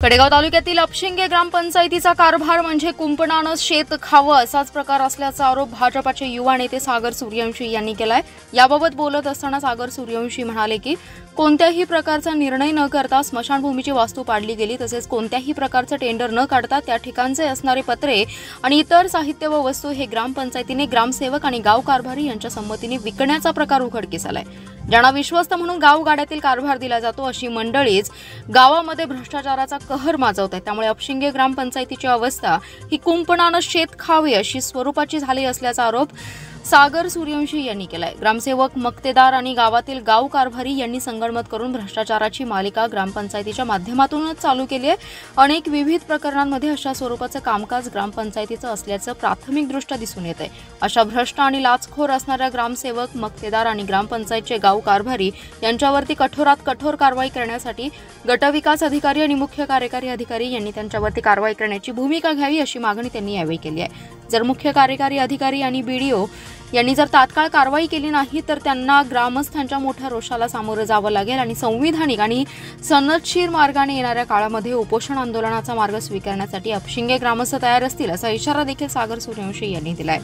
कडेगाव तालुक्यातील अपशिंगे ग्रामपंचायतीचा कारभार म्हणजे कुंपणानं शेत खावं असाच प्रकार असल्याचा आरोप भाजपाचे युवा नेते सागर सूर्यवंशी यांनी केलाय। याबाबत बोलत असताना सागर सूर्यवंशी म्हणाले की कोणत्याही प्रकारचा निर्णय न करता स्मशानभूमीची वास्तू पाडली गेली, तसेच कोणत्याही प्रकारचं टेंडर न काढता त्या ठिकाणचे असणारे पत्रे आणि इतर साहित्य व वस्तू हे ग्रामपंचायतीने ग्रामसेवक आणि गाव कारभारी यांच्या संमतीने विकण्याचा प्रकार उघडकीस आलाय। ज्यांना विश्वस्त म्हणून गाव गाड्यातील कारभार दिला जातो अशी मंडळीच गावामध्ये भ्रष्टाचाराचा कहर माजवत आहे। त्यामुळे अपशिंगे ग्रामपंचायतीची अवस्था ही कुंपणानं शेत खावे अशी स्वरूपाची झाली असल्याचा आरोप सागर सूर्यवंशी यांनी केलाय। ग्रामसेवक, मक्तेदार आणि गावातील गाव कारभारी यांनी संगनमत करून भ्रष्टाचाराची मालिका ग्रामपंचायतीच्या माध्यमातूनच चालू केली आहे। अनेक विविध प्रकरणांमध्ये अशा स्वरूपाचं कामकाज ग्रामपंचायतीचं असल्याचं प्राथमिकदृष्ट्या दिसून येत आहे। अशा भ्रष्ट आणि लाचखोर असणाऱ्या ग्रामसेवक, मक्तेदार आणि ग्रामपंचायतचे गाव कारभारी यांच्यावरती कठोरात कठोर कारवाई करण्यासाठी गटविकास अधिकारी आणि मुख्य कार्यकारी अधिकारी यांनी त्यांच्यावरती कारवाई करण्याची भूमिका घ्यावी अशी मागणी त्यांनी यावेळी केली आहे। जर मुख्य कार्यकारी अधिकारी आणि बीडीओ यांनी जर तात्काळ कारवाई केली नाही तर त्यांना ग्रामस्थांच्या मोठ्या रोषाला सामोरं जावं लागेल आणि संविधानिक आणि सनदशीर मार्गाने येणाऱ्या काळामध्ये उपोषण आंदोलनाचा मार्ग स्वीकारण्यासाठी अपशिंगे ग्रामस्थ तयार असतील असा इशारा देखील सागर सूर्यवंशी यांनी दिलाय।